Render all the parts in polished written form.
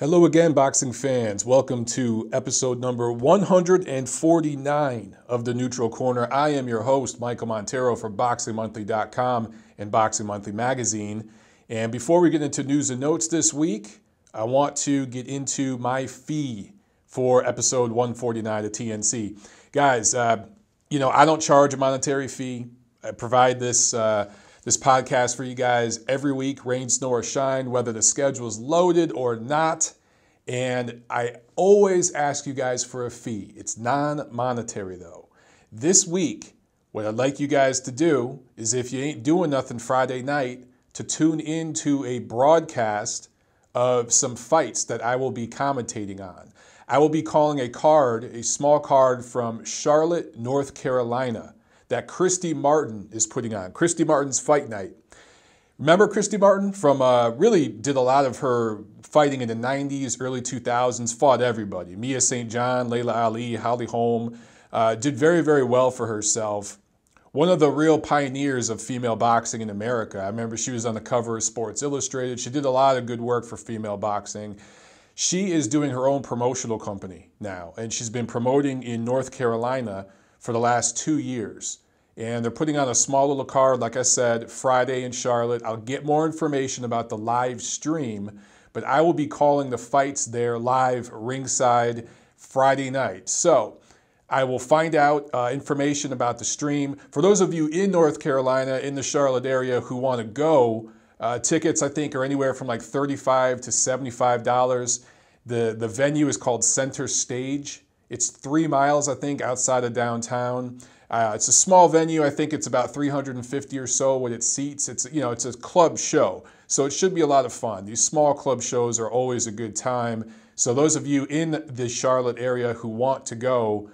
Hello again, boxing fans. Welcome to episode number 149 of the Neutral Corner. I am your host, Michael Montero from BoxingMonthly.com and Boxing Monthly Magazine. And before we get into news and notes this week, I want to get into my fee for episode 149 of TNC. Guys, I don't charge a monetary fee. I provide this podcast for you guys every week, rain, snow, or shine, whether the schedule is loaded or not. And I always ask you guys for a fee. It's non-monetary though. This week, what I'd like you guys to do is, if you ain't doing nothing Friday night, to tune into a broadcast of some fights that I will be commentating on. I will be calling a small card from Charlotte, North Carolina, that Christy Martin is putting on. Christy Martin's Fight Night. Remember Christy Martin from really did a lot of her fighting in the 90s, early 2000s, fought everybody. Mia St. John, Layla Ali, Holly Holm, did very, very well for herself. One of the real pioneers of female boxing in America. I remember she was on the cover of Sports Illustrated. She did a lot of good work for female boxing. She is doing her own promotional company now, and she's been promoting in North Carolina for the last 2 years. And they're putting on a small little card, like I said, Friday in Charlotte. I'll get more information about the live stream, but I will be calling the fights there live ringside Friday night. So I will find out information about the stream. For those of you in North Carolina, in the Charlotte area who want to go, tickets I think are anywhere from like $35 to $75. The venue is called Center Stage. It's 3 miles, I think, outside of downtown. It's a small venue. I think it's about 350 or so what it seats. It's a club show, so it should be a lot of fun. These small club shows are always a good time. So those of you in the Charlotte area who want to go,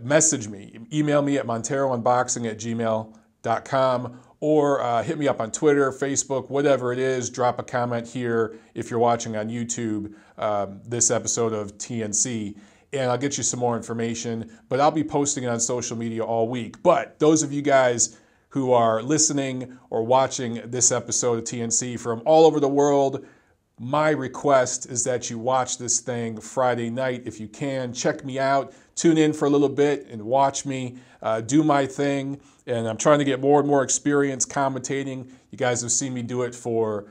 message me. Email me at monteroonboxing@gmail.com or hit me up on Twitter, Facebook, whatever it is. Drop a comment here if you're watching on YouTube this episode of TNC. And I'll get you some more information, but I'll be posting it on social media all week. But those of you guys who are listening or watching this episode of TNC from all over the world, my request is that you watch this thing Friday night if you can. Check me out, tune in for a little bit and watch me do my thing. And I'm trying to get more and more experience commentating. You guys have seen me do it for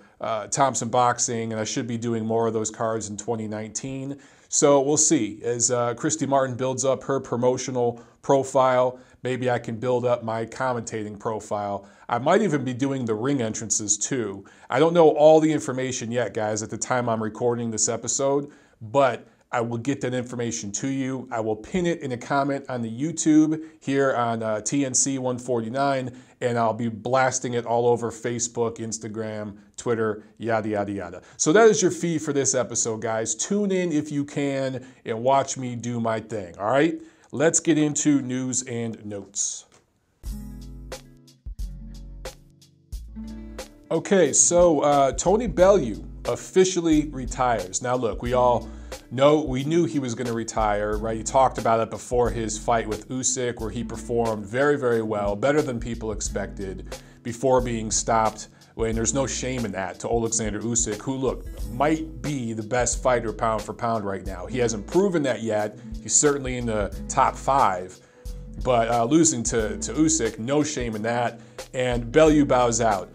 Thompson Boxing, and I should be doing more of those cards in 2019. So we'll see. As Christy Martin builds up her promotional profile, maybe I can build up my commentating profile. I might even be doing the ring entrances too. I don't know all the information yet, guys, at the time I'm recording this episode, but I will get that information to you. I will pin it in a comment on the YouTube here on TNC 149, and I'll be blasting it all over Facebook, Instagram, Twitter, yada, yada, yada. So that is your fee for this episode, guys. Tune in if you can and watch me do my thing, all right? Let's get into news and notes. Okay, so Tony Bellew officially retires. Now, look, we knew he was going to retire, right? He talked about it before his fight with Usyk, where he performed very, very well, better than people expected, before being stopped. And there's no shame in that, to Oleksandr Usyk, who, look, might be the best fighter pound for pound right now. He hasn't proven that yet. He's certainly in the top 5. But losing to Usyk, no shame in that. And Bellew bows out.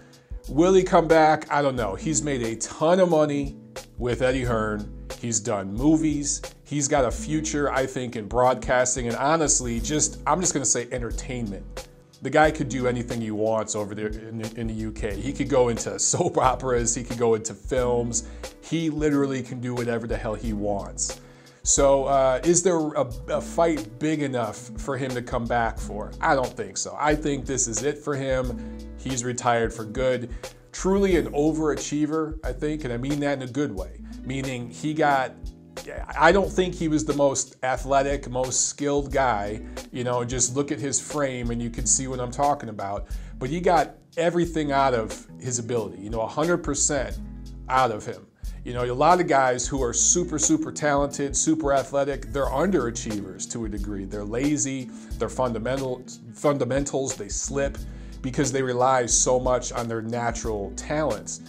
Will he come back? I don't know. He's made a ton of money with Eddie Hearn. He's done movies. He's got a future, I think, in broadcasting. And honestly, I'm just going to say entertainment. The guy could do anything he wants over there in the UK. He could go into soap operas. He could go into films. He literally can do whatever the hell he wants. So is there a fight big enough for him to come back for? I don't think so. I think this is it for him. He's retired for good. Truly an overachiever, I think, and I mean that in a good way. Meaning I don't think he was the most athletic, most skilled guy. Just look at his frame and you can see what I'm talking about. But he got everything out of his ability, 100% out of him. A lot of guys who are super, super talented, super athletic, they're underachievers to a degree. They're lazy, they're fundamentals, they slip because they rely so much on their natural talents.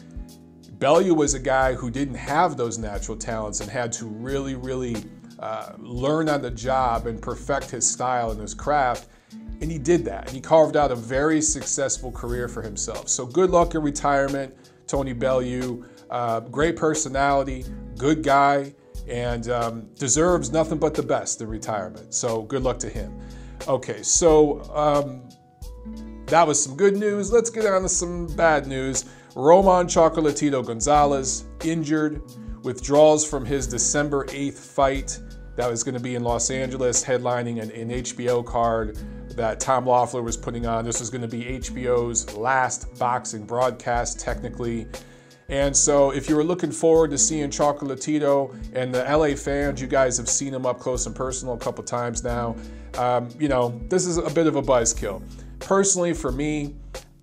Bellew was a guy who didn't have those natural talents and had to really, really learn on the job and perfect his style and his craft. And he did that. And he carved out a very successful career for himself. So good luck in retirement, Tony Bellew. Great personality, good guy, and deserves nothing but the best in retirement. So good luck to him. Okay, so that was some good news. Let's get on to some bad news. Roman Chocolatito Gonzalez injured, withdrawals from his December 8th fight that was going to be in Los Angeles, headlining an HBO card that Tom Loeffler was putting on. This was going to be HBO's last boxing broadcast, technically. And so if you were looking forward to seeing Chocolatito, and the LA fans, you guys have seen him up close and personal a couple times now, you know, this is a bit of a buzzkill. Personally, for me,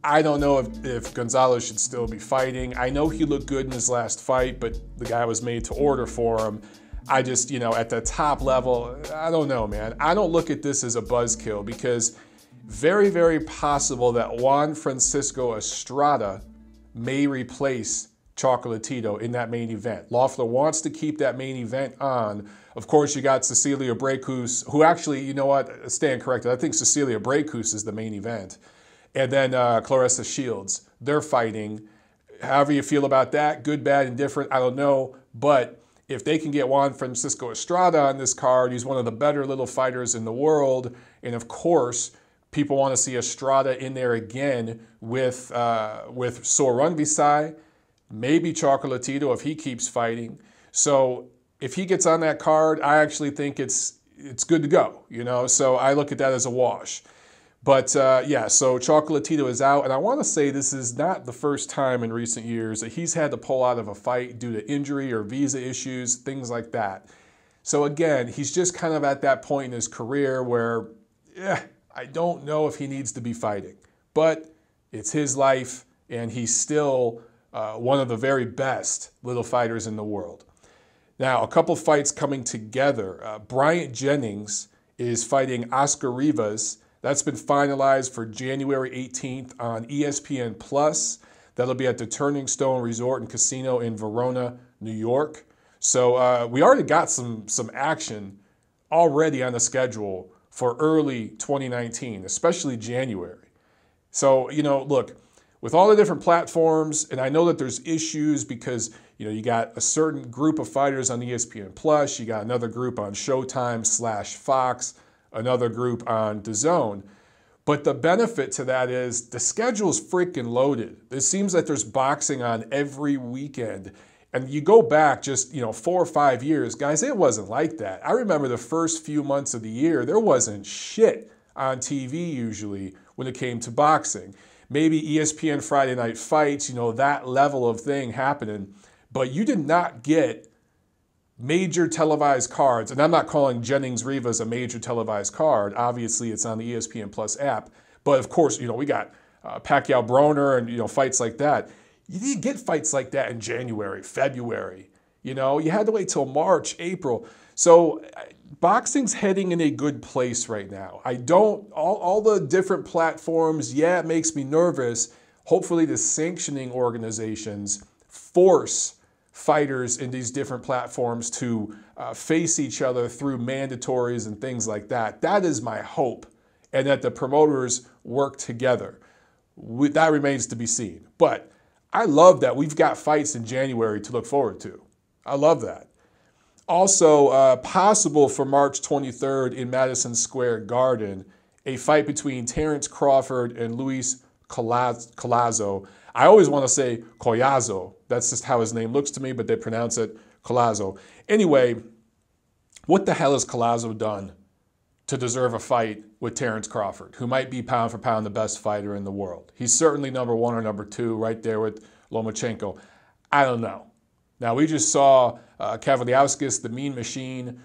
I don't know if Gonzalez should still be fighting. I know he looked good in his last fight, but the guy was made to order for him. I just, you know, at the top level, I don't know, man. I don't look at this as a buzzkill, because very, very possible that Juan Francisco Estrada may replace Chocolatito in that main event. Loeffler wants to keep that main event on. Of course, you got Cecilia Brækhus, who actually, you know what, stand corrected. I think Cecilia Brækhus is the main event. And then Claressa Shields, they're fighting. However you feel about that, good, bad, indifferent, I don't know. But if they can get Juan Francisco Estrada on this card, he's one of the better little fighters in the world. And of course, people want to see Estrada in there again with Sor Rungvisai, maybe Chocolatito if he keeps fighting. So if he gets on that card, I actually think it's good to go, you know. So I look at that as a wash. But yeah, so Chocolatito is out, and I want to say this is not the first time in recent years that he's had to pull out of a fight due to injury or visa issues, things like that. So again, he's just kind of at that point in his career where, I don't know if he needs to be fighting. But it's his life, and he's still one of the very best little fighters in the world. Now, a couple fights coming together. Bryant Jennings is fighting Oscar Rivas. That's been finalized for January 18th on ESPN+. That'll be at the Turning Stone Resort and Casino in Verona, New York. So we already got some action already on the schedule for early 2019, especially January. So, you know, look, with all the different platforms, and I know that there's issues because, you know, you got a certain group of fighters on ESPN+, you got another group on Showtime/Fox, another group on DAZN. But the benefit to that is the schedule's freaking loaded. It seems that there's boxing on every weekend. And you go back just, you know, 4 or 5 years, guys, it wasn't like that. I remember the first few months of the year, there wasn't shit on TV usually when it came to boxing. Maybe ESPN Friday Night Fights, you know, that level of thing happening. But you did not get major televised cards, and I'm not calling Jennings-Rivas a major televised card. Obviously, it's on the ESPN+ app. But of course, you know, we got Pacquiao-Broner and, you know, fights like that. You didn't get fights like that in January, February. You know, you had to wait till March, April. So boxing's heading in a good place right now. All the different platforms, yeah, it makes me nervous. Hopefully the sanctioning organizations force fighters in these different platforms to face each other through mandatories and things like that. That is my hope, and that the promoters work together. That remains to be seen. But I love that we've got fights in January to look forward to. I love that. Also, possible for March 23rd in Madison Square Garden, a fight between Terrence Crawford and Luis Collazo. I always want to say Collazo. That's just how his name looks to me, but they pronounce it Collazo. Anyway, what the hell has Collazo done to deserve a fight with Terrence Crawford, who might be pound for pound the best fighter in the world? He's certainly number 1 or number 2, right there with Lomachenko. I don't know. Now, we just saw Kavaliauskas, the Mean Machine,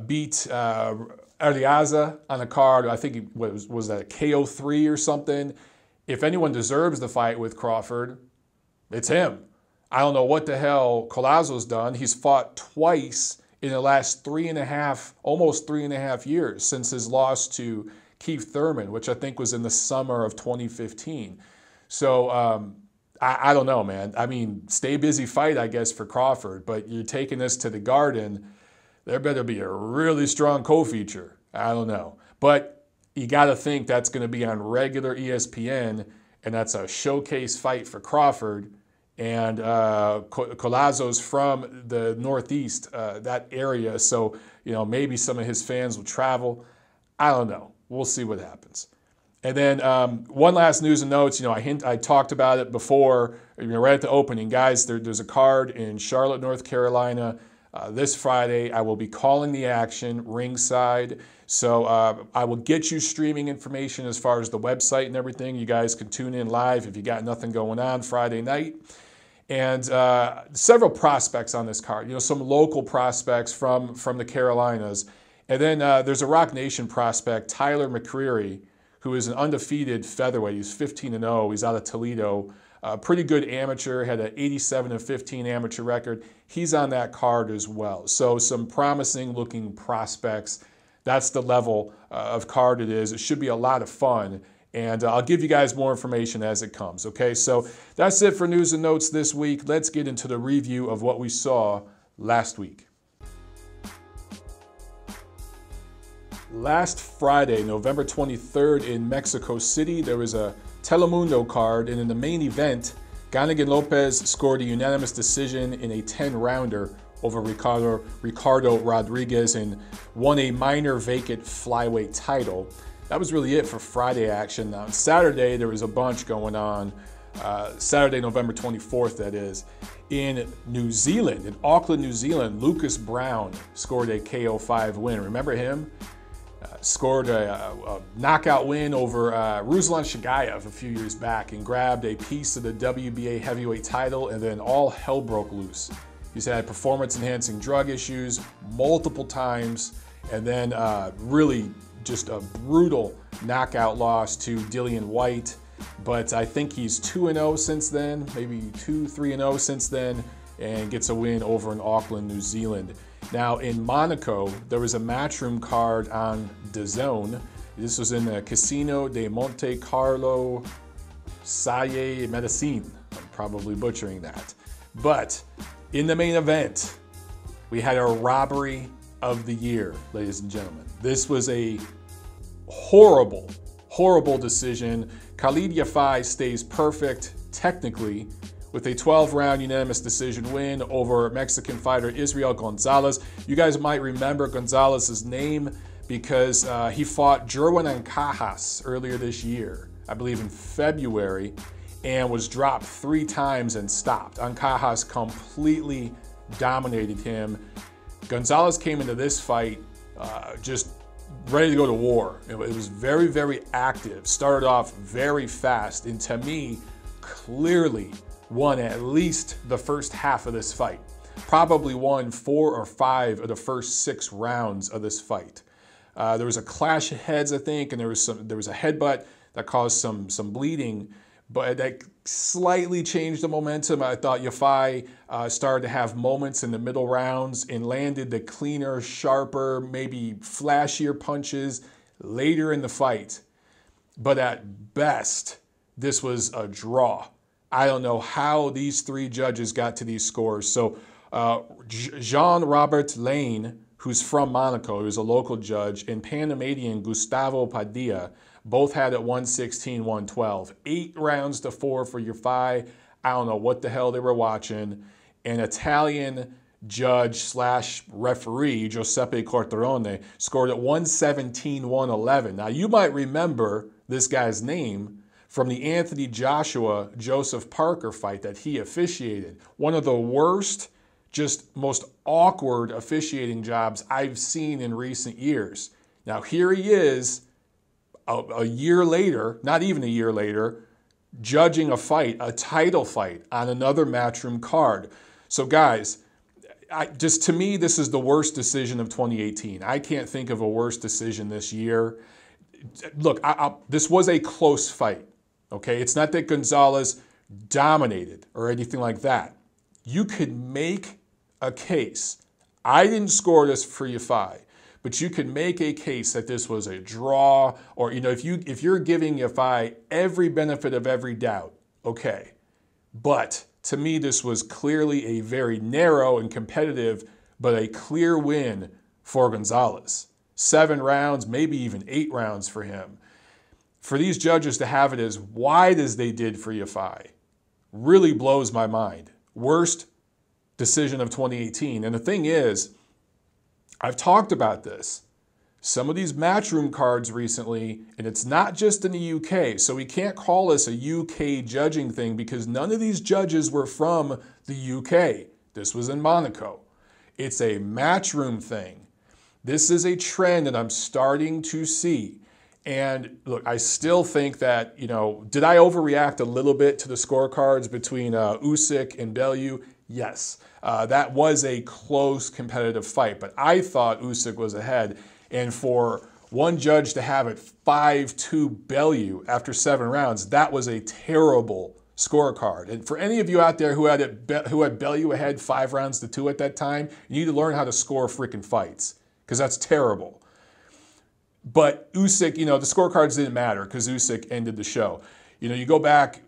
beat Arreaza on a card. I think it was that a KO3 or something. If anyone deserves the fight with Crawford, it's him. I don't know what the hell Collazo's done. He's fought twice in the last almost three and a half years since his loss to Keith Thurman, which I think was in the summer of 2015. So I don't know, man. I mean, stay busy fight, I guess, for Crawford, but you're taking this to the Garden. There better be a really strong co-feature. I don't know. But you got to think that's going to be on regular ESPN, and that's a showcase fight for Crawford. And Collazo's from the Northeast, that area, so maybe some of his fans will travel. I don't know. We'll see what happens. And then one last news and notes. I talked about it before, right at the opening. Guys, there's a card in Charlotte, North Carolina this Friday. I will be calling the action ringside. So I will get you streaming information as far as the website and everything. You guys can tune in live if you got nothing going on Friday night. And several prospects on this card. Some local prospects from the Carolinas. And then there's a Rock Nation prospect, Tyler McCreary, who is an undefeated featherweight. He's 15-0. He's out of Toledo. Pretty good amateur. Had an 87-15 amateur record. He's on that card as well. So some promising-looking prospects. That's the level of card it is. It should be a lot of fun. And I'll give you guys more information as it comes, okay? So that's it for news and notes this week. Let's get into the review of what we saw last week. Last Friday, November 23rd in Mexico City, there was a Telemundo card, and in the main event, Ganagan Lopez scored a unanimous decision in a 10-rounder over Ricardo Rodriguez and won a minor vacant flyweight title. That was really it for Friday action. Now, on Saturday, there was a bunch going on. Saturday, November 24th, that is. In New Zealand, in Auckland, New Zealand, Lucas Brown scored a KO5 win. Remember him? Scored a knockout win over Ruslan Shagayev a few years back and grabbed a piece of the WBA heavyweight title, and then all hell broke loose. He's had performance-enhancing drug issues multiple times, and then really just a brutal knockout loss to Dillian White. But I think he's 2-0 since then, maybe 2-3-0 since then, and gets a win over in Auckland, New Zealand. Now in Monaco, there was a matchroom card on DAZN. This was in the Casino de Monte Carlo Salle Medicine. I'm probably butchering that. But in the main event, we had our robbery of the year, ladies and gentlemen. This was a horrible, horrible decision. Khalid Yafai stays perfect, technically, with a 12-round unanimous decision win over Mexican fighter Yafai-Gonzalez. You guys might remember Gonzalez's name because he fought Jerwin Ancajas earlier this year, I believe in February, and was dropped 3 times and stopped. Ancajas completely dominated him. Gonzalez came into this fight just ready to go to war. It was very, very active, started off very fast, and to me, clearly won at least the first half of this fight. Probably won 4 or 5 of the first 6 rounds of this fight. There was a clash of heads, I think, and there was a headbutt that caused some bleeding, but that slightly changed the momentum. I thought Yafai started to have moments in the middle rounds and landed the cleaner, sharper, maybe flashier punches later in the fight. But at best, this was a draw. I don't know how these 3 judges got to these scores. So Jean-Robert Lane, who's from Monaco, who's a local judge, and Panamanian Gustavo Padilla both had it 116-112. 8 rounds to 4 for Yafai. I don't know what the hell they were watching. An Italian judge / referee, Giuseppe Corterone, scored at 117-111. Now, you might remember this guy's name from the Anthony Joshua Joseph Parker fight that he officiated. One of the worst, just most awkward officiating jobs I've seen in recent years. Now here he is, a year later, not even a year later, judging a fight, a title fight on another Matchroom card. So guys, to me, this is the worst decision of 2018. I can't think of a worse decision this year. Look, this was a close fight. Okay, it's not that Gonzalez dominated or anything like that. You could make a case. I didn't score this for Yafai, but you could make a case that this was a draw, or if you're giving Yafai every benefit of every doubt, okay, But to me, this was clearly a very narrow and competitive, but a clear win for Gonzalez. 7 rounds, maybe even 8 rounds for him. For these judges to have it as wide as they did for Yafai really blows my mind. Worst decision of 2018. And the thing is, I've talked about this. Some of these matchroom cards recently, and it's not just in the UK, so we can't call this a UK judging thing because none of these judges were from the UK. This was in Monaco. It's a matchroom thing. This is a trend that I'm starting to see. And look, I still think that, did I overreact a little bit to the scorecards between Usyk and Bellew? Yes. That was a close competitive fight, but I thought Usyk was ahead. And for one judge to have it 5-2 Bellew after 7 rounds, that was a terrible scorecard. And for any of you out there who had Bellew ahead 5-2 at that time, you need to learn how to score freaking fights because that's terrible. But Usyk, the scorecards didn't matter because Usyk ended the show. You go back,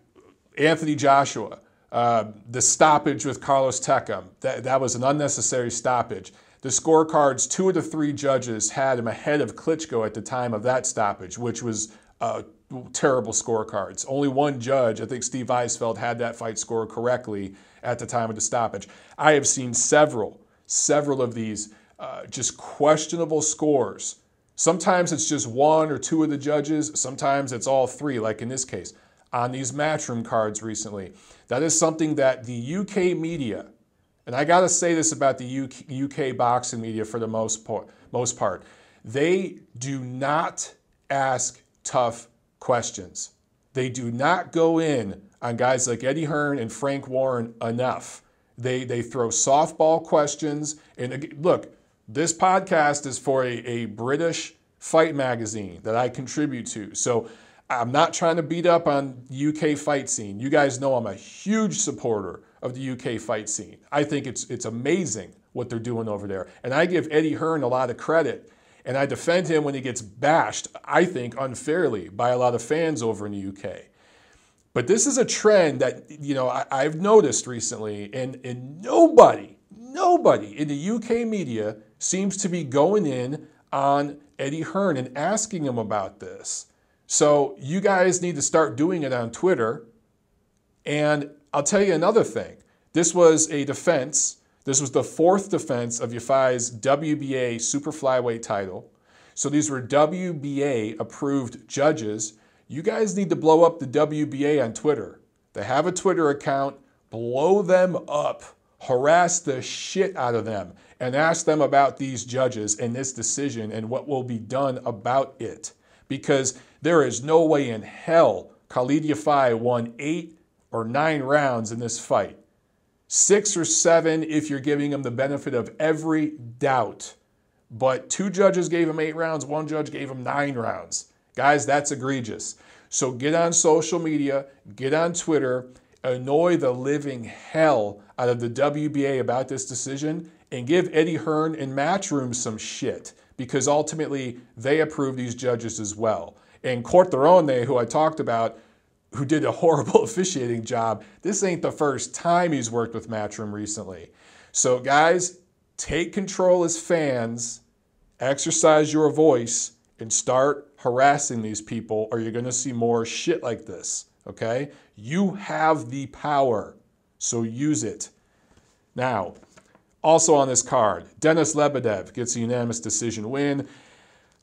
Anthony Joshua, the stoppage with Carlos Takam, that was an unnecessary stoppage. The scorecards, 2 of the 3 judges had him ahead of Klitschko at the time of that stoppage, which was terrible scorecards. Only one judge, I think Steve Eisfeld, had that fight scored correctly at the time of the stoppage. I have seen several of these just questionable scores. Sometimes it's just 1 or 2 of the judges. Sometimes it's all 3, like in this case, on these matchroom cards recently. That is something that the UK media, and I got to say this about the UK boxing media for the most part, they do not ask tough questions. They do not go in on guys like Eddie Hearn and Frank Warren enough. They throw softball questions. And look, this podcast is for a British fight magazine that I contribute to. So I'm not trying to beat up on the UK fight scene. You guys know I'm a huge supporter of the UK fight scene. I think it's amazing what they're doing over there. And I give Eddie Hearn a lot of credit. And I defend him when he gets bashed, I think, unfairly by a lot of fans over in the UK. But this is a trend that, I've noticed recently, and nobody in the UK media seems to be going in on Eddie Hearn and asking him about this. So you guys need to start doing it on Twitter. And I'll tell you another thing. This was a defense. This was the 4th defense of Yafai's WBA super flyweight title. So these were WBA approved judges. You guys need to blow up the WBA on Twitter. They have a Twitter account. Blow them up. Harass the shit out of them and ask them about these judges and this decision and what will be done about it. Because there is no way in hell Khalid Yafai won 8 or 9 rounds in this fight. 6 or 7 if you're giving him the benefit of every doubt. But 2 judges gave him 8 rounds, 1 judge gave him 9 rounds. Guys, that's egregious. So get on social media, get on Twitter, annoy the living hell out of the WBA about this decision, and give Eddie Hearn and Matchroom some shit, because ultimately they approve these judges as well. And Corterone, who I talked about, who did a horrible officiating job, this ain't the first time he's worked with Matchroom recently. So guys, take control as fans, exercise your voice, and start harassing these people, or you're going to see more shit like this, okay? You have the power, so use it. Now, also on this card, Denis Lebedev gets a unanimous decision win.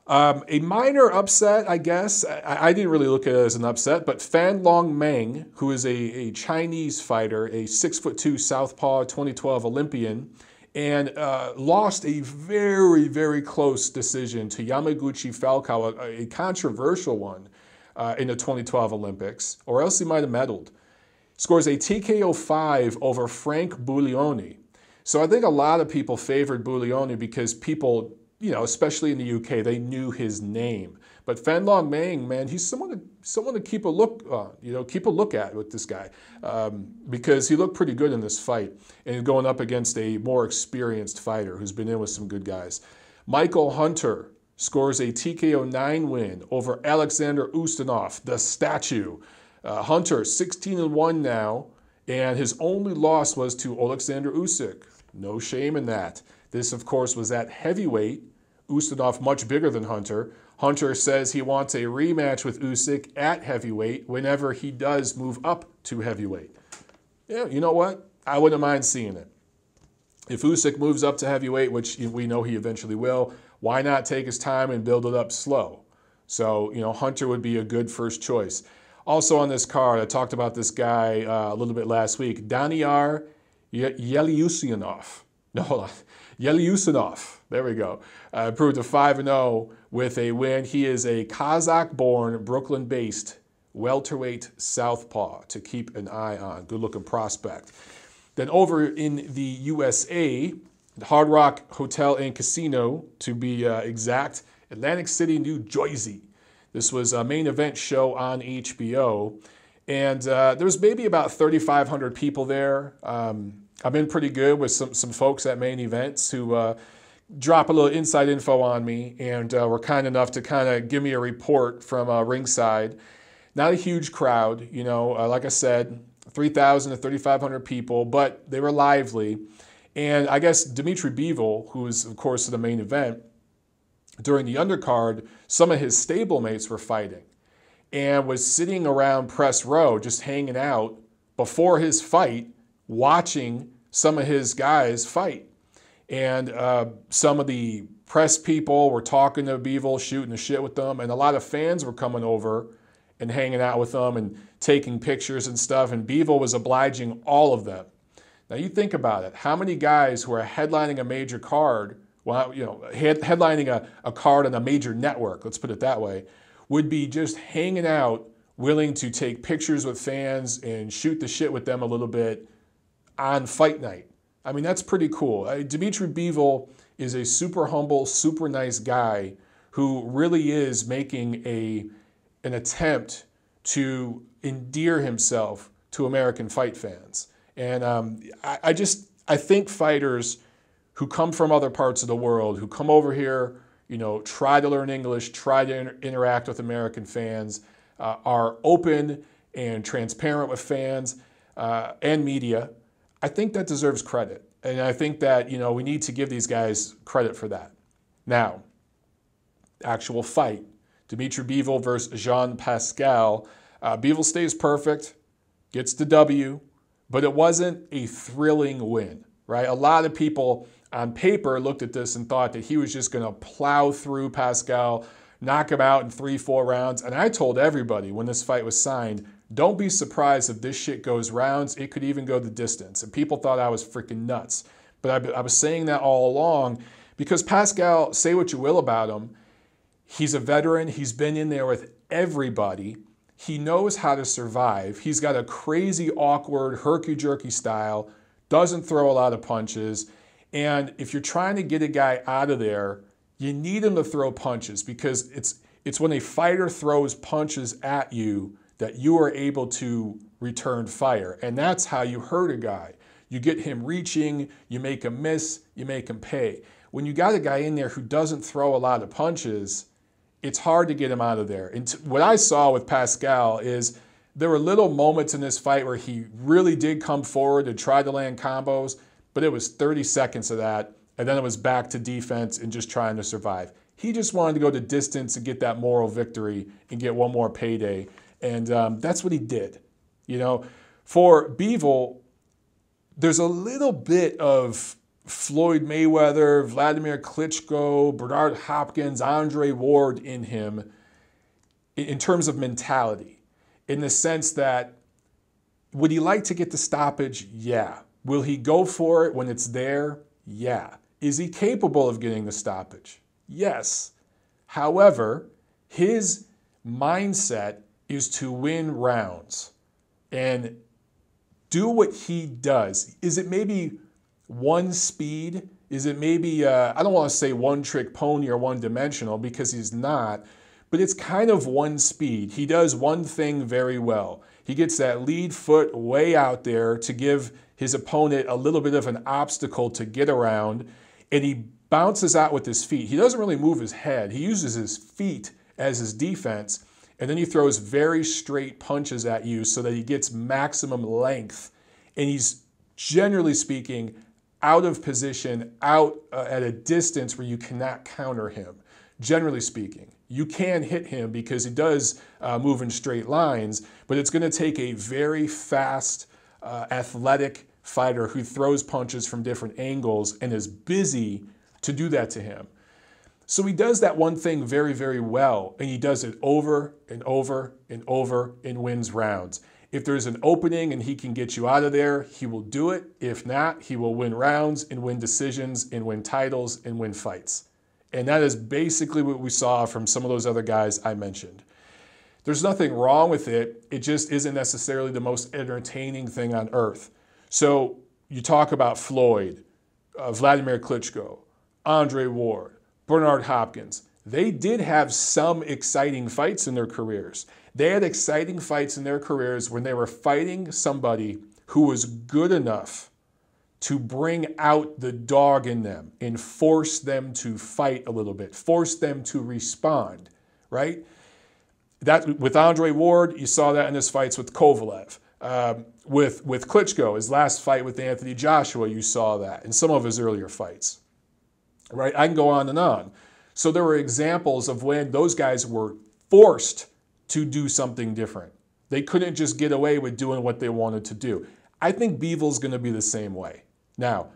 A minor upset, I guess. I didn't really look at it as an upset, but Fan Long Meng, who is a Chinese fighter, a 6'2" southpaw 2012 Olympian, and lost a very, very close decision to Yamaguchi Falcao, a controversial one in the 2012 Olympics, or else he might have medaled. Scores a TKO 5 over Frank Buglioni. So I think a lot of people favored Buglioni because people, especially in the UK, they knew his name. But Fan Long Meng, man, he's someone to keep a look on, keep a look at with this guy because he looked pretty good in this fight and going up against a more experienced fighter who's been in with some good guys. Michael Hunter scores a TKO 9 win over Alexander Ustinov, the statue. Hunter, 16-1 now And his only loss was to Oleksandr Usyk. No shame in that. This, of course, was at heavyweight. Ustinov much bigger than Hunter. Hunter says he wants a rematch with Usyk at heavyweight whenever he does move up to heavyweight. Yeah, you know what? I wouldn't mind seeing it. If Usyk moves up to heavyweight, which we know he eventually will, why not take his time and build it up slow? So, Hunter would be a good first choice. Also on this card, I talked about this guy a little bit last week, Daniar Yelyusinov. No, hold on. Yelyusinov. There we go. Proved a 5-0 with a win. He is a Kazakh-born, Brooklyn-based welterweight southpaw to keep an eye on. Good-looking prospect. Then over in the USA, the Hard Rock Hotel and Casino, to be exact, Atlantic City, New Jersey. This was a main event show on HBO. And there was maybe about 3,500 people there. I've been pretty good with some folks at main events who drop a little inside info on me and were kind enough to kind of give me a report from ringside. Not a huge crowd, like I said, 3,000 to 3,500 people, but they were lively. And I guess Dmitry Bivol, who was, of course, the main event, during the undercard, some of his stablemates were fighting and was sitting around press row, just hanging out before his fight, watching some of his guys fight. And some of the press people were talking to Bivol, shooting the shit with them, and a lot of fans were coming over and hanging out with them and taking pictures and stuff, and Bivol was obliging all of them. Now you think about it, how many guys who are headlining a major card, well, headlining a card on a major network, let's put it that way, would be just hanging out, willing to take pictures with fans and shoot the shit with them a little bit on fight night. I mean, that's pretty cool. Dmitry Bivol is a super humble, super nice guy who really is making an attempt to endear himself to American fight fans. And I think fighters who come from other parts of the world, who come over here, try to learn English, try to interact with American fans, are open and transparent with fans and media, I think that deserves credit. And I think that, we need to give these guys credit for that. Now, actual fight. Dmitry Bivol versus Jean Pascal. Bivol stays perfect, gets the W, but it wasn't a thrilling win, right? A lot of people on paper looked at this and thought that he was just going to plow through Pascal, knock him out in 3-4 rounds. And I told everybody when this fight was signed, don't be surprised if this shit goes rounds. It could even go the distance. And people thought I was freaking nuts. But I was saying that all along because Pascal, say what you will about him, he's a veteran. He's been in there with everybody. He knows how to survive. He's got a crazy, awkward, herky-jerky style, doesn't throw a lot of punches. And if you're trying to get a guy out of there, you need him to throw punches because it's when a fighter throws punches at you that you are able to return fire. And that's how you hurt a guy. You get him reaching, you make him miss, you make him pay. When you got a guy in there who doesn't throw a lot of punches, it's hard to get him out of there. And what I saw with Pascal is there were little moments in this fight where he really did come forward and try to land combos, but it was 30 seconds of that, and then it was back to defense and just trying to survive. He just wanted to go the distance and get that moral victory and get one more payday. And that's what he did. For Bivol, there's a little bit of Floyd Mayweather, Vladimir Klitschko, Bernard Hopkins, Andre Ward in him in terms of mentality, in the sense that would he like to get the stoppage? Yeah. Will he go for it when it's there? Yeah. Is he capable of getting the stoppage? Yes. However, his mindset is to win rounds and do what he does. Is it maybe one speed? Is it maybe, I don't want to say one trick pony or one dimensional because he's not, but it's kind of one speed. He does one thing very well. He gets that lead foot way out there to give his opponent a little bit of an obstacle to get around, and he bounces out with his feet. He doesn't really move his head. He uses his feet as his defense, and then he throws very straight punches at you so that he gets maximum length and he's, generally speaking, out of position, out at a distance where you cannot counter him. Generally speaking, you can hit him because he does move in straight lines, but it's going to take a very fast, athletic fighter who throws punches from different angles and is busy to do that to him. So he does that one thing very, very well, and he does it over and over and over and wins rounds. If there's an opening and he can get you out of there, he will do it. If not, he will win rounds and win decisions and win titles and win fights. And that is basically what we saw from some of those other guys I mentioned. There's nothing wrong with it. It just isn't necessarily the most entertaining thing on earth. So you talk about Floyd, Vladimir Klitschko, Andre Ward, Bernard Hopkins. They did have some exciting fights in their careers. They had exciting fights in their careers when they were fighting somebody who was good enough to bring out the dog in them and force them to fight a little bit, force them to respond, right? That with Andre Ward, you saw that in his fights with Kovalev. With Klitschko, his last fight with Anthony Joshua, you saw that in some of his earlier fights, right? I can go on and on. So there were examples of when those guys were forced to do something different. They couldn't just get away with doing what they wanted to do. I think Bivol's going to be the same way. Now,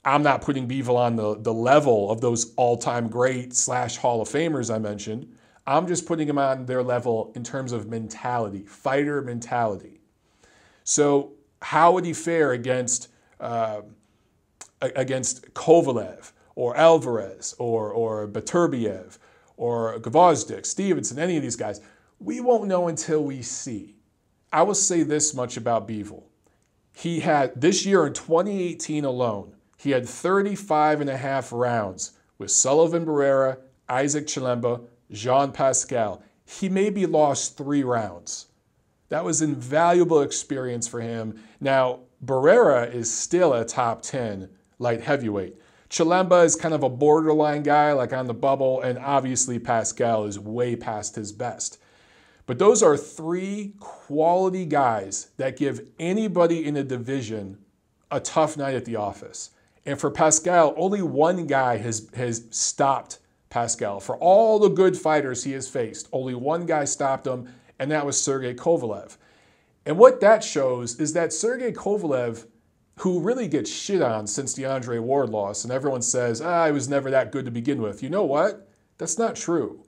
I'm not putting Bivol on the level of those all-time great / Hall of Famers I mentioned. I'm just putting him on their level in terms of mentality, fighter mentality. So how would he fare against Kovalev or Alvarez or Beterbiev or Gvozyk, Stevenson, any of these guys? We won't know until we see. I will say this much about Bivol. He had, this year in 2018 alone, he had 35.5 rounds with Sullivan Barrera, Isaac Chilemba, Jean Pascal. He maybe lost 3 rounds. That was invaluable experience for him. Now, Barrera is still a top 10 light heavyweight. Chilemba is kind of a borderline guy, like on the bubble, and obviously Pascal is way past his best. But those are 3 quality guys that give anybody in a division a tough night at the office. And for Pascal, only one guy has stopped Pascal. For all the good fighters he has faced, only one guy stopped him, and that was Sergey Kovalev. And what that shows is that Sergey Kovalev, who really gets shit on since the Andre Ward loss, and everyone says, he was never that good to begin with. You know what? That's not true.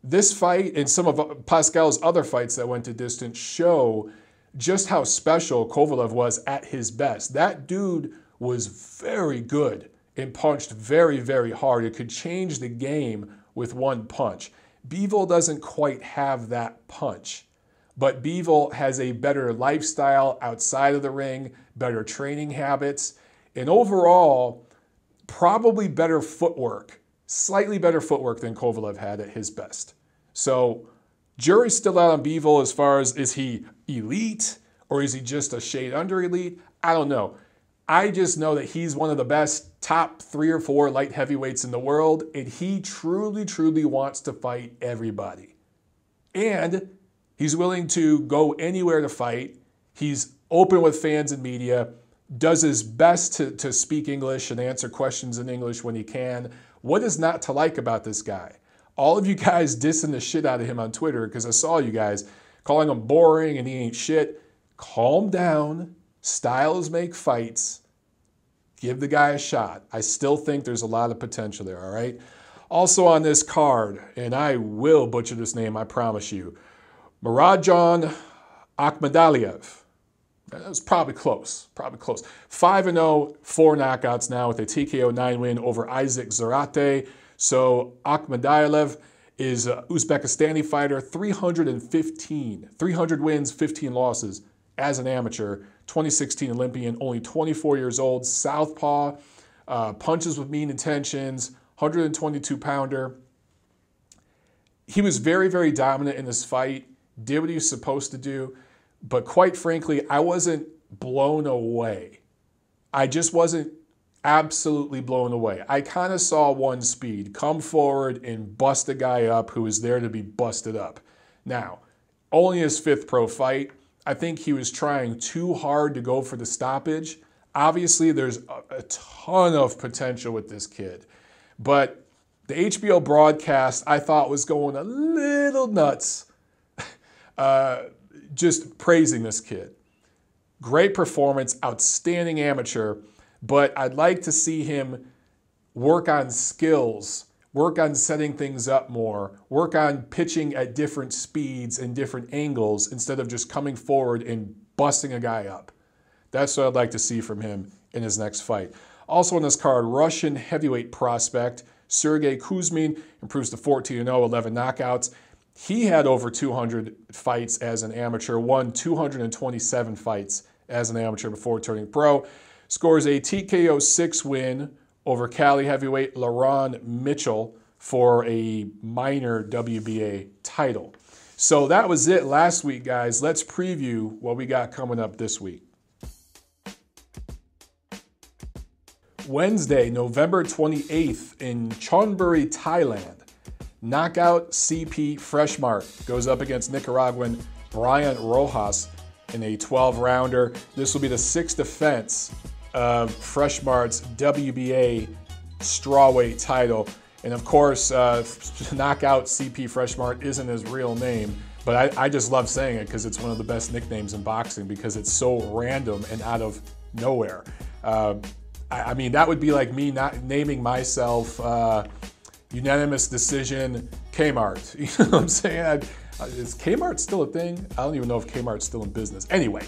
This fight and some of Pascal's other fights that went to distance show just how special Kovalev was at his best. That dude was very good and punched very, very hard. It could change the game with one punch. Bivol doesn't quite have that punch, but Bivol has a better lifestyle outside of the ring, better training habits, and overall, probably better footwork, slightly better footwork than Kovalev had at his best. So, jury's still out on Bivol as far as, is he elite or is he just a shade under elite? I don't know. I just know that he's one of the best top 3 or 4 light heavyweights in the world, and he truly, truly wants to fight everybody. And he's willing to go anywhere to fight. He's open with fans and media, does his best to speak English and answer questions in English when he can. What is not to like about this guy? All of you guys dissing the shit out of him on Twitter, because I saw you guys calling him boring and he ain't shit. Calm down. Styles make fights. Give the guy a shot. I still think there's a lot of potential there, all right? Also on this card, and I will butcher this name, I promise you, Murajan Akhmadaliev. That was probably close, 5-0, 4 knockouts now with a TKO 9 win over Isaac Zarate. So Akhmadaliev is an Uzbekistani fighter, 300 wins, 15 losses as an amateur, 2016 Olympian, only 24 years old, southpaw, punches with mean intentions, 122-pounder. He was very, very dominant in this fight, did what he was supposed to do, but quite frankly, I wasn't blown away. I just wasn't absolutely blown away. I kind of saw one speed come forward and bust a guy up who was there to be busted up. Now, only his 5th pro fight, I think he was trying too hard to go for the stoppage. Obviously, there's a ton of potential with this kid. But the HBO broadcast, I thought, was going a little nuts, just praising this kid. Great performance, outstanding amateur, but I'd like to see him work on skills, work on setting things up more, work on pitching at different speeds and different angles instead of just coming forward and busting a guy up. That's what I'd like to see from him in his next fight. Also on this card, Russian heavyweight prospect Sergey Kuzmin improves to 14-0, 11 knockouts. He had over 200 fights as an amateur, won 227 fights as an amateur before turning pro. Scores a TKO 6 win over Cali heavyweight Laron Mitchell for a minor WBA title. So that was it last week, guys. Let's preview what we got coming up this week. Wednesday, November 28th in Chonburi, Thailand. Knockout CP Freshmart goes up against Nicaraguan Brian Rojas in a 12-rounder. This will be the 6th defense of Freshmart's WBA strawweight title. And of course, knockout CP Freshmart isn't his real name, but I just love saying it because it's one of the best nicknames in boxing because it's so random and out of nowhere. I mean, that would be like me not naming myself unanimous decision Kmart. You know what I'm saying? Is Kmart still a thing? I don't even know if Kmart's still in business. Anyway,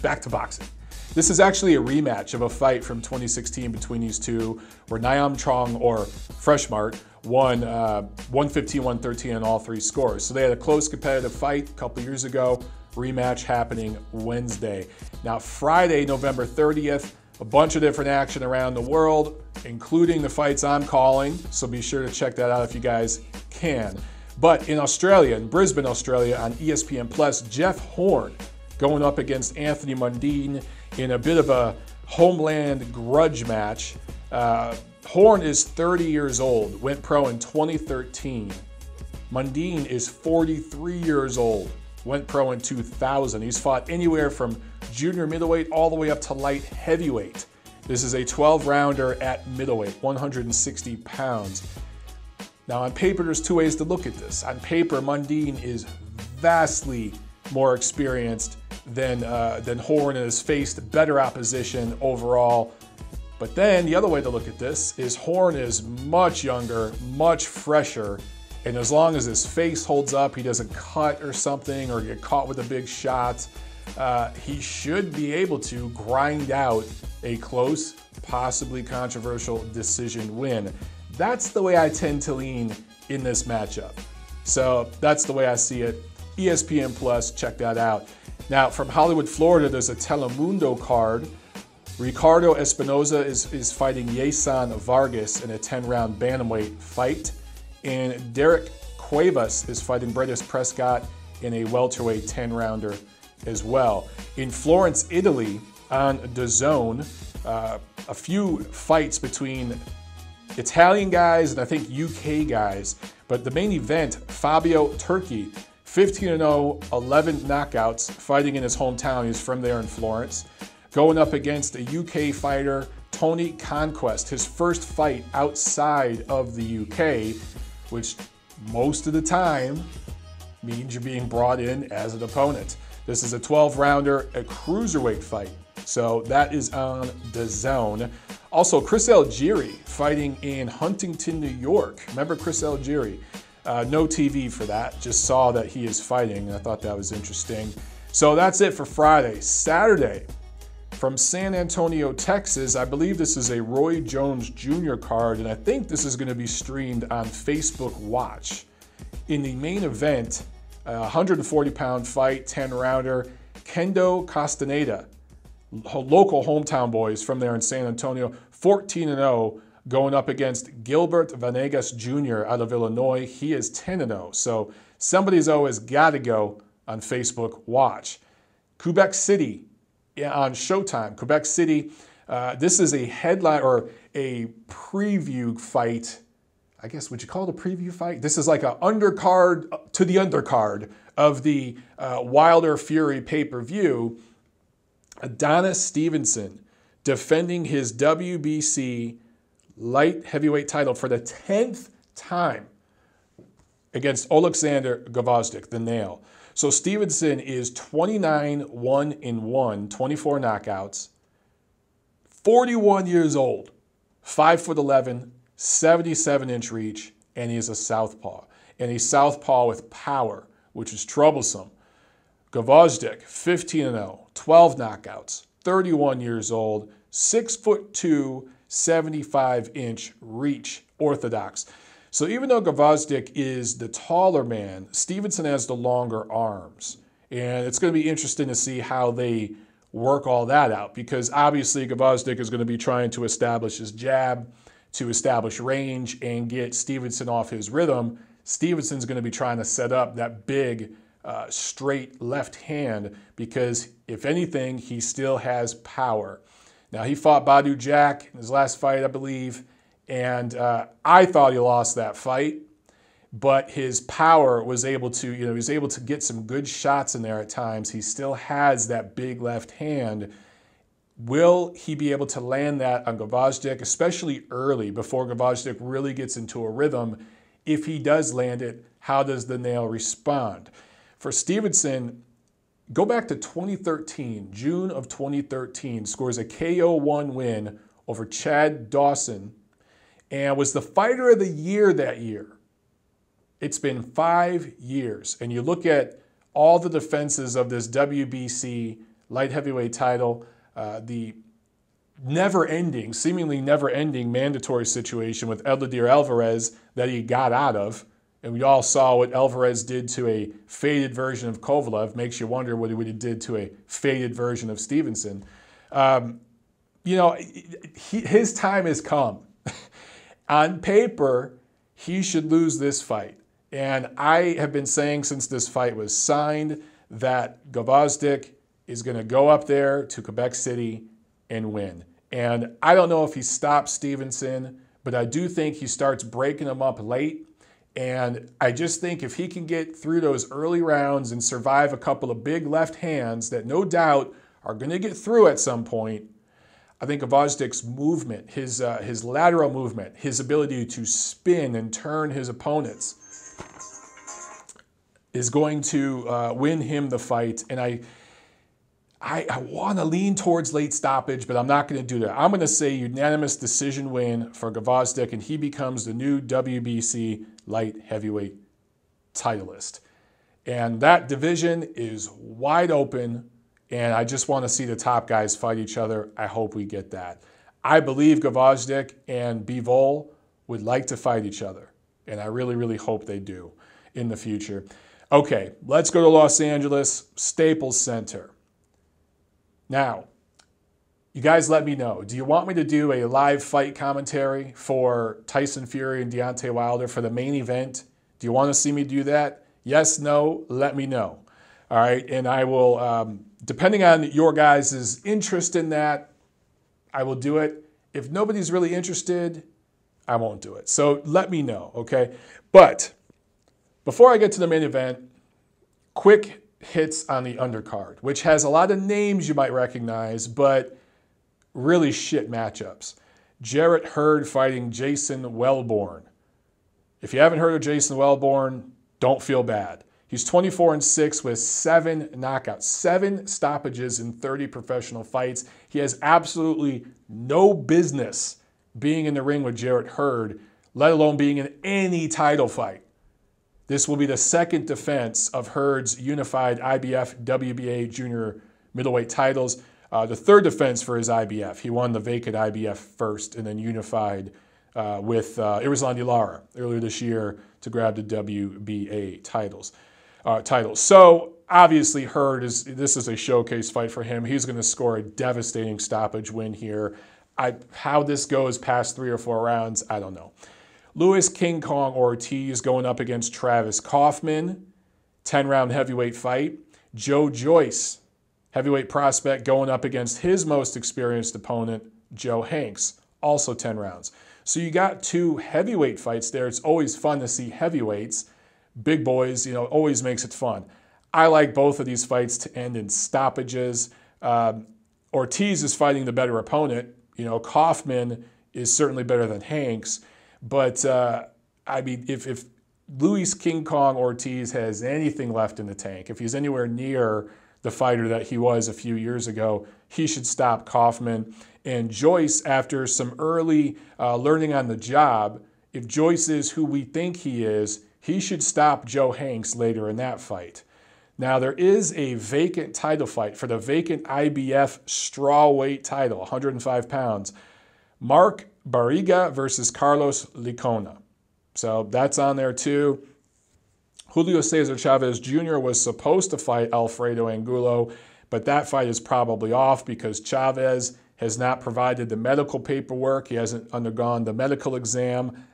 back to boxing. This is actually a rematch of a fight from 2016 between these two, where Nyam Chong, or Freshmart, won 115-113 on all 3 scores. So they had a close competitive fight a couple years ago. Rematch happening Wednesday. Now Friday, November 30th, a bunch of different action around the world, including the fights I'm calling. So be sure to check that out if you guys can. But in Australia, in Brisbane, Australia, on ESPN+, Jeff Horn going up against Anthony Mundine in a bit of a homeland grudge match. Horn is 30 years old, went pro in 2013. Mundine is 43 years old, went pro in 2000. He's fought anywhere from junior middleweight all the way up to light heavyweight. This is a 12-rounder at middleweight, 160 pounds. Now on paper, there's 2 ways to look at this. On paper, Mundine is vastly more experienced than Horn and has faced better opposition overall. But then the other way to look at this is Horn is much younger, much fresher, and as long as his face holds up, he doesn't cut or something or get caught with a big shot, he should be able to grind out a close, possibly controversial decision win. That's the way I tend to lean in this matchup. So that's the way I see it. ESPN+, check that out. Now, from Hollywood, Florida, there's a Telemundo card. Ricardo Espinoza is fighting Yeson Vargas in a 10-round bantamweight fight. And Derek Cuevas is fighting Bredis Prescott in a welterweight 10-rounder as well. In Florence, Italy, on DAZN, a few fights between Italian guys and I think UK guys. But the main event, Fabio Turchi, 15-0, 11 knockouts, fighting in his hometown. He's from there in Florence. Going up against a UK fighter, Tony Conquest, his first fight outside of the UK, which most of the time means you're being brought in as an opponent. This is a 12-rounder, a cruiserweight fight. So that is on DAZN. Also, Chris Algieri fighting in Huntington, New York. Remember Chris Algieri? No TV for that, just saw that he is fighting. I thought that was interesting. So that's it for Friday. Saturday, from San Antonio, Texas, I believe this is a Roy Jones Jr. card, and I think this is going to be streamed on Facebook Watch. In the main event, a 140-pound fight, 10-rounder, Kendo Castaneda, local hometown boys from there in San Antonio, 14-0, going up against Gilbert Vanegas Jr. out of Illinois. He is 10-0. So somebody's always got to go on Facebook Watch. Quebec City on Showtime. Quebec City, this is a headline or a preview fight. I guess, would you call it a preview fight? This is like an undercard to the undercard of the Wilder Fury pay-per-view. Adonis Stevenson defending his WBC light heavyweight title for the 10th time against Oleksandr Gvozyk, the Nail. So Stevenson is 29-1-1, 24 knockouts, 41 years old, 5'11", 77-inch reach, and he is a southpaw. And a southpaw with power, which is troublesome. Gvozyk, 15-0, 12 knockouts, 31 years old, 6'2", 75-inch reach, orthodox. So even though Gvozyk is the taller man, Stevenson has the longer arms. And it's going to be interesting to see how they work all that out, because obviously Gvozyk is going to be trying to establish his jab, to establish range and get Stevenson off his rhythm. Stevenson's going to be trying to set up that big, straight left hand, because if anything, he still has power. Now, he fought Badou Jack in his last fight, I believe, and I thought he lost that fight, but his power was able to, he was able to get some good shots in there at times. He still has that big left hand. Will he be able to land that on Gvozyk, especially early, before Gvozyk really gets into a rhythm? If he does land it, how does the Nail respond? For Stevenson, go back to 2013, June of 2013, scores a KO1 win over Chad Dawson and was the fighter of the year that year. It's been 5 years, and you look at all the defenses of this WBC light heavyweight title, the never-ending, seemingly never-ending mandatory situation with Eleider Alvarez that he got out of. And we all saw what Alvarez did to a faded version of Kovalev. Makes you wonder what he would have did to a faded version of Stevenson. His time has come. On paper, he should lose this fight. And I have been saying since this fight was signed that Gvozyk is going to go up there to Quebec City and win. And I don't know if he stops Stevenson, but I do think he starts breaking him up late. And I just think if he can get through those early rounds and survive a couple of big left hands that no doubt are going to get through at some point, I think Gvozyk's movement, his lateral movement, his ability to spin and turn his opponents is going to win him the fight. And I want to lean towards late stoppage, but I'm not going to do that. I'm going to say unanimous decision win for Gvozyk, and he becomes the new WBC light heavyweight titleist. And that division is wide open, and I just want to see the top guys fight each other. I hope we get that. I believe Gvozyk and Bivol would like to fight each other, and I really, really hope they do in the future. Okay, let's go to Los Angeles, Staples Center. Now, you guys let me know. Do you want me to do a live fight commentary for Tyson Fury and Deontay Wilder for the main event? Do you want to see me do that? Yes, no, let me know. All right, and I will, depending on your guys' interest in that, I will do it. If nobody's really interested, I won't do it. So let me know, okay? But before I get to the main event, quick hits on the undercard, which has a lot of names you might recognize, but really shit matchups. Jarrett Hurd fighting Jason Wellborn. If you haven't heard of Jason Wellborn, don't feel bad. He's 24-6 with 7 knockouts, 7 stoppages in 30 professional fights. He has absolutely no business being in the ring with Jarrett Hurd, let alone being in any title fight. This will be the second defense of Hurd's unified IBF, WBA junior middleweight titles. The third defense for his IBF. He won the vacant IBF first and then unified with Irizlandi Lara earlier this year to grab the WBA titles. So obviously Hurd this is a showcase fight for him. He's going to score a devastating stoppage win here. How this goes past 3 or 4 rounds, I don't know. Luis King Kong Ortiz going up against Travis Kaufman, 10-round heavyweight fight. Joe Joyce, heavyweight prospect, going up against his most experienced opponent, Joe Hanks, also 10 rounds. So you got two heavyweight fights there. It's always fun to see heavyweights. Big boys, always makes it fun. I like both of these fights to end in stoppages. Ortiz is fighting the better opponent. Kaufman is certainly better than Hanks. But, if Luis King Kong Ortiz has anything left in the tank, if he's anywhere near the fighter that he was a few years ago, he should stop Kaufman. And Joyce, after some early learning on the job, if Joyce is who we think he is, he should stop Joe Hanks later in that fight. Now, there is a vacant title fight for the vacant IBF strawweight title, 105 pounds. Mark Barriga versus Carlos Licona. So that's on there too. Julio Cesar Chavez Jr. was supposed to fight Alfredo Angulo, but that fight is probably off because Chavez has not provided the medical paperwork. He hasn't undergone the medical exam.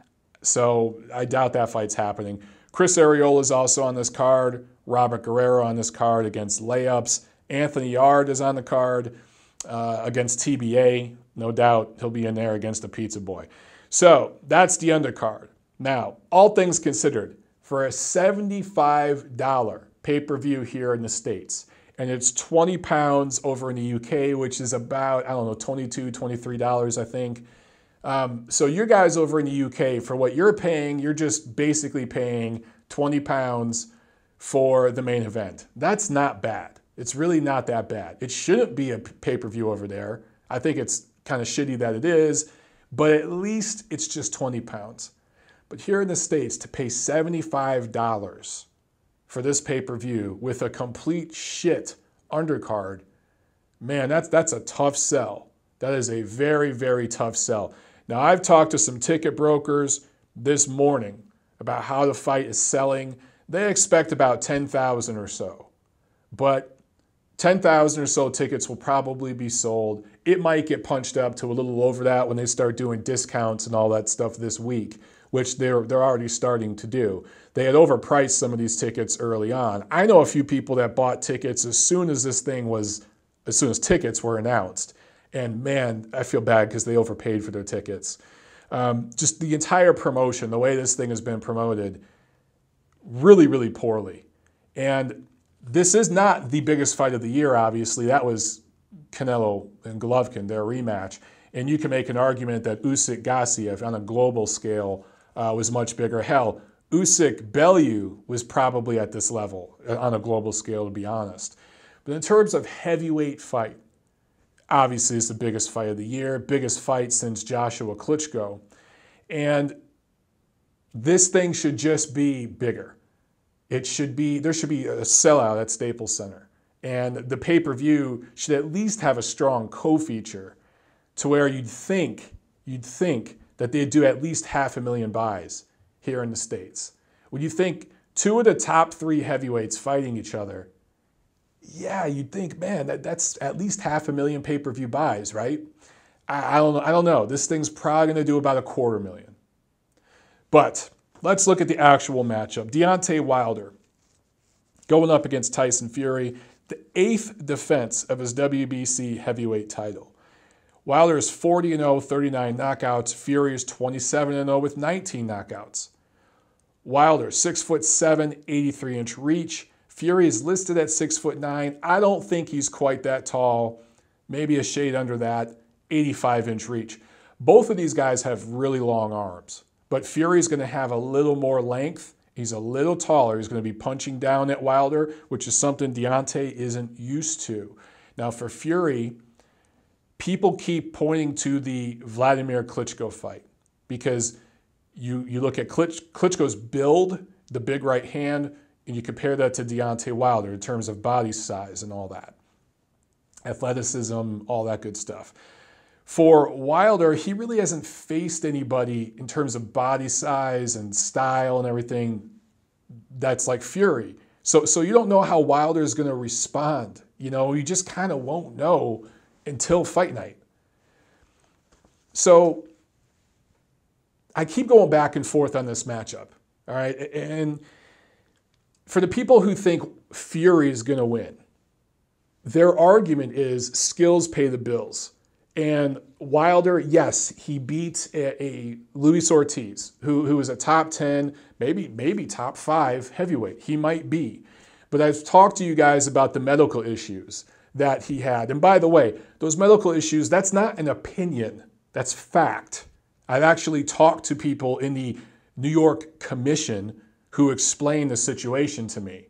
So I doubt that fight's happening. Chris Arreola is also on this card. Robert Guerrero on this card against layups. Anthony Yard is on the card against TBA. No doubt he'll be in there against the Pizza Boy. So that's the undercard. Now, all things considered, for a $75 pay-per-view here in the States, and it's 20 pounds over in the UK, which is about, $22, $23, I think. So you guys over in the UK, for what you're paying, you're just basically paying 20 pounds for the main event. That's not bad. It's really not that bad. It shouldn't be a pay-per-view over there. I think it's kind of shitty that it is, but at least it's just 20 pounds. But here in the States, to pay $75 for this pay-per-view with a complete shit undercard, man, that's a tough sell. That is a very, very tough sell. Now, I've talked to some ticket brokers this morning about how the fight is selling. They expect about 10,000 or so. But 10,000 or so tickets will probably be sold. It might get punched up to a little over that when they start doing discounts and all that stuff this week, which they're already starting to do. They had overpriced some of these tickets early on. I know a few people that bought tickets as soon as tickets were announced. And man, I feel bad because they overpaid for their tickets. Just the entire promotion, the way this thing has been promoted, really, really poorly. And this is not the biggest fight of the year, obviously. That was Canelo and Golovkin, their rematch. And you can make an argument that Usyk-Gassiev on a global scale was much bigger. Hell, Usyk-Bellew was probably at this level on a global scale, to be honest. But in terms of heavyweight fight, obviously it's the biggest fight of the year, biggest fight since Joshua Klitschko. And this thing should just be bigger. There should be a sellout at Staples Center. And the pay-per-view should at least have a strong co-feature to where you'd think that they'd do at least 500,000 buys here in the States. When you think two of the top three heavyweights fighting each other, yeah, you'd think, man, that's at least 500,000 pay-per-view buys, right? I don't know. This thing's probably going to do about 250,000. But let's look at the actual matchup. Deontay Wilder going up against Tyson Fury, the 8th defense of his WBC heavyweight title. Wilder is 40-0, 39 knockouts. Fury is 27-0 with 19 knockouts. Wilder, 6'7", 83-inch reach. Fury is listed at 6'9". I don't think he's quite that tall. Maybe a shade under that, 85-inch reach. Both of these guys have really long arms, but Fury's going to have a little more length. He's a little taller. He's going to be punching down at Wilder, which is something Deontay isn't used to. Now for Fury, people keep pointing to the Vladimir Klitschko fight because you look at Klitschko's build, the big right hand, and you compare that to Deontay Wilder in terms of body size and all that. Athleticism, all that good stuff. For Wilder, he really hasn't faced anybody in terms of body size and style and everything that's like Fury. So you don't know how Wilder is going to respond. You just kind of won't know until fight night. So I keep going back and forth on this matchup. All right. And for the people who think Fury is going to win, their argument is skills pay the bills. And Wilder, yes, he beat a Luis Ortiz, who was a top 10, maybe top 5 heavyweight. He might be. But I've talked to you guys about the medical issues that he had. And by the way, those medical issues, that's not an opinion. That's fact. I've actually talked to people in the New York Commission who explained the situation to me.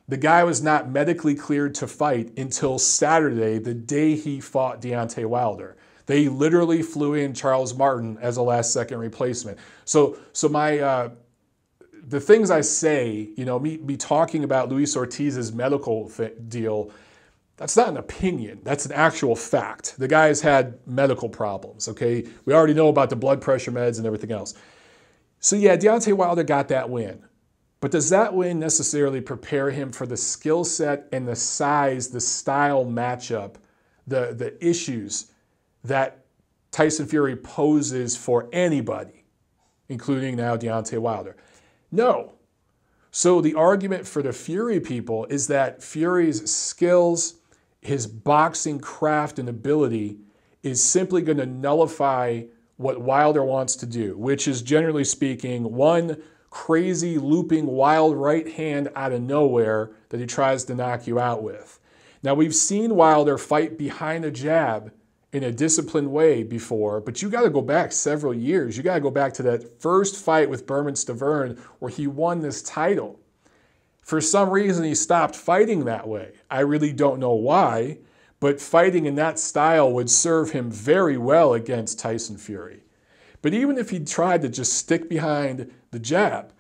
The guy was not medically cleared to fight until Saturday, the day he fought Deontay Wilder. They literally flew in Charles Martin as a last-second replacement. So the things I say, me talking about Luis Ortiz's medical deal, that's not an opinion. That's an actual fact. The guy's had medical problems, okay? We already know about the blood pressure meds and everything else. So yeah, Deontay Wilder got that win. But does that win necessarily prepare him for the skill set and the size, the style matchup, the issues that Tyson Fury poses for anybody, including now Deontay Wilder? No. So the argument for the Fury people is that Fury's skills, his boxing craft and ability is simply going to nullify what Wilder wants to do, which is, generally speaking, one crazy looping wild right hand out of nowhere that he tries to knock you out with. Now, we've seen Wilder fight behind a jab in a disciplined way before, but you got to go back several years. You got to go back to that first fight with Berman Stavern where he won this title. For some reason, he stopped fighting that way. I really don't know why, but fighting in that style would serve him very well against Tyson Fury. But even if he tried to just stick behind the jab,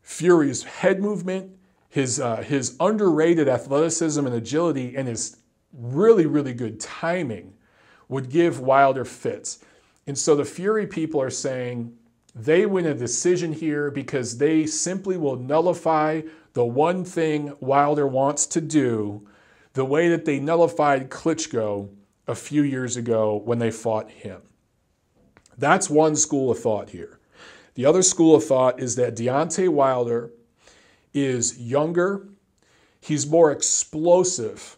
Fury's head movement, his underrated athleticism and agility, and his really, really good timing would give Wilder fits. And so the Fury people are saying they win a decision here because they simply will nullify the one thing Wilder wants to do the way that they nullified Klitschko a few years ago when they fought him. That's one school of thought here. The other school of thought is that Deontay Wilder is younger, he's more explosive,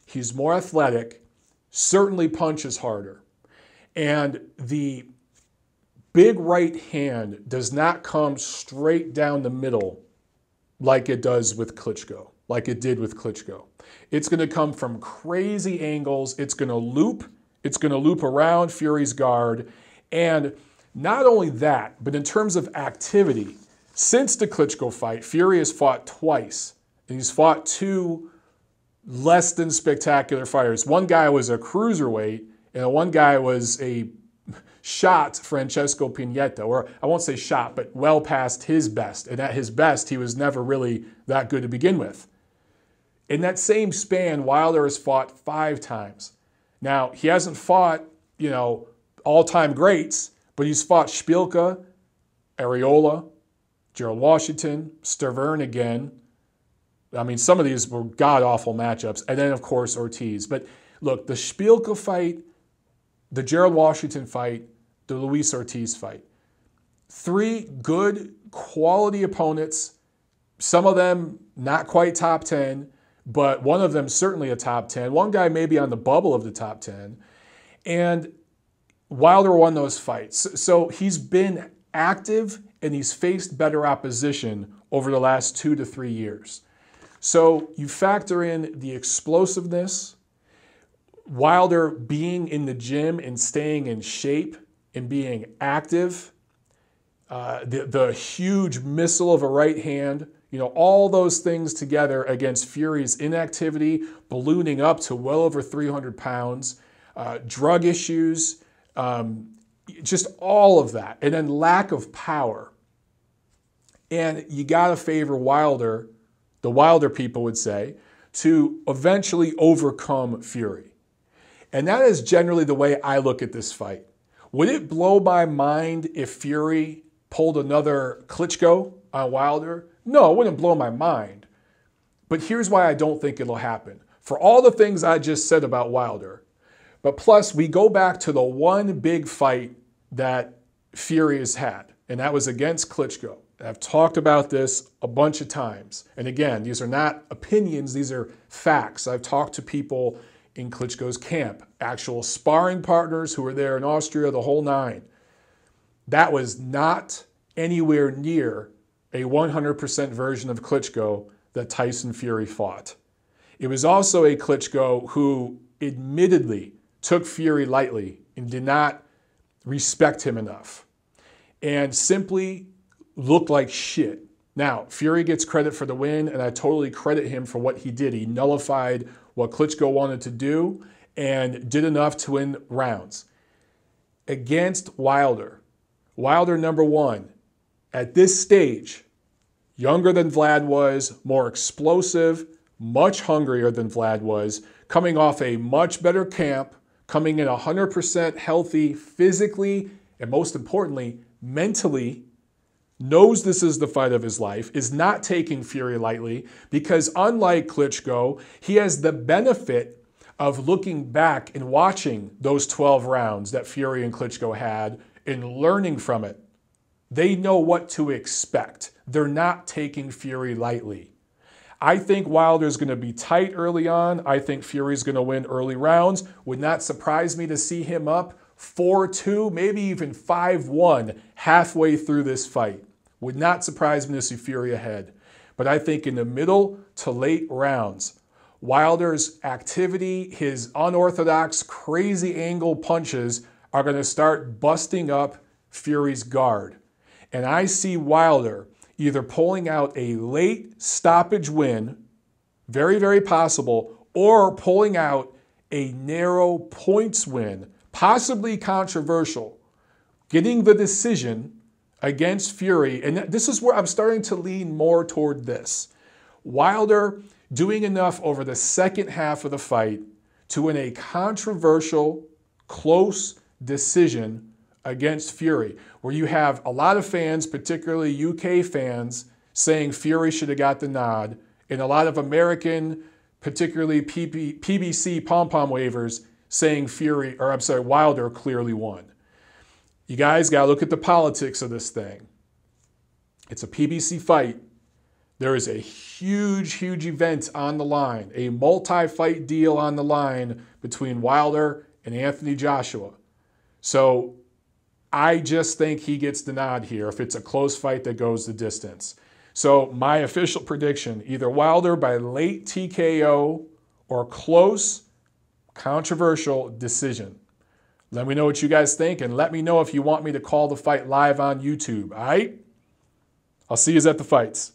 he's more athletic, certainly punches harder. And the big right hand does not come straight down the middle like it does with Klitschko, like it did with Klitschko. It's going to come from crazy angles. It's going to loop around Fury's guard. And not only that, but in terms of activity, since the Klitschko fight, Fury has fought twice. And he's fought two less than spectacular fighters. One guy was a cruiserweight, and one guy was a shot Francesco Pineta, or I won't say shot, but well past his best. And at his best, he was never really that good to begin with. In that same span, Wilder has fought 5 times. Now, he hasn't fought, all-time greats, but he's fought Szpilka, Areola, Gerald Washington, Stavern again. I mean, some of these were god-awful matchups. And then, of course, Ortiz. But look, the Szpilka fight, the Gerald Washington fight, the Luis Ortiz fight. 3 good, quality opponents, some of them not quite top 10, but one of them certainly a top 10. One guy maybe on the bubble of the top 10. And Wilder won those fights. So he's been active and he's faced better opposition over the last 2 to 3 years. So you factor in the explosiveness, Wilder being in the gym and staying in shape and being active, the huge missile of a right hand, all those things together against Fury's inactivity, ballooning up to well over 300 pounds, drug issues, just all of that. And then lack of power. And you got to favor Wilder, the Wilder people would say, to eventually overcome Fury. And that is generally the way I look at this fight. Would it blow my mind if Fury pulled another Klitschko on Wilder? No, it wouldn't blow my mind. But here's why I don't think it'll happen. For all the things I just said about Wilder, but plus we go back to the one big fight that Fury has had, and that was against Klitschko. And I've talked about this a bunch of times. And again, these are not opinions, these are facts. I've talked to people in Klitschko's camp, actual sparring partners who were there in Austria, the whole nine. That was not anywhere near a 100% version of Klitschko that Tyson Fury fought. It was also a Klitschko who admittedly took Fury lightly and did not respect him enough and simply looked like shit. Now, Fury gets credit for the win, and I totally credit him for what he did. He nullified what Klitschko wanted to do and did enough to win rounds. Against Wilder, Wilder number one, at this stage, younger than Vlad was, more explosive, much hungrier than Vlad was, coming off a much better camp, coming in 100% healthy physically, and most importantly, mentally, knows this is the fight of his life, is not taking Fury lightly, because unlike Klitschko, he has the benefit of looking back and watching those 12 rounds that Fury and Klitschko had and learning from it. They know what to expect. They're not taking Fury lightly. I think Wilder's going to be tight early on. I think Fury's going to win early rounds. Would not surprise me to see him up 4-2, maybe even 5-1 halfway through this fight. Would not surprise me to see Fury ahead. But I think in the middle to late rounds, Wilder's activity, his unorthodox, crazy angle punches are going to start busting up Fury's guard. And I see Wilder either pulling out a late stoppage win, very, very possible, or pulling out a narrow points win, possibly controversial, getting the decision against Fury. And this is where I'm starting to lean more toward this. Wilder doing enough over the second half of the fight to win a controversial, close decision against Fury, where you have a lot of fans, particularly UK fans, saying Fury should have got the nod, and a lot of American, particularly PBC pom-pom wavers, saying Wilder clearly won. You guys got to look at the politics of this thing. It's a PBC fight. There is a huge, huge event on the line, a multi-fight deal on the line between Wilder and Anthony Joshua. So I just think he gets the nod here if it's a close fight that goes the distance. So my official prediction, either Wilder by late TKO or close, controversial decision. Let me know what you guys think, and let me know if you want me to call the fight live on YouTube, all right? I'll see you at the fights.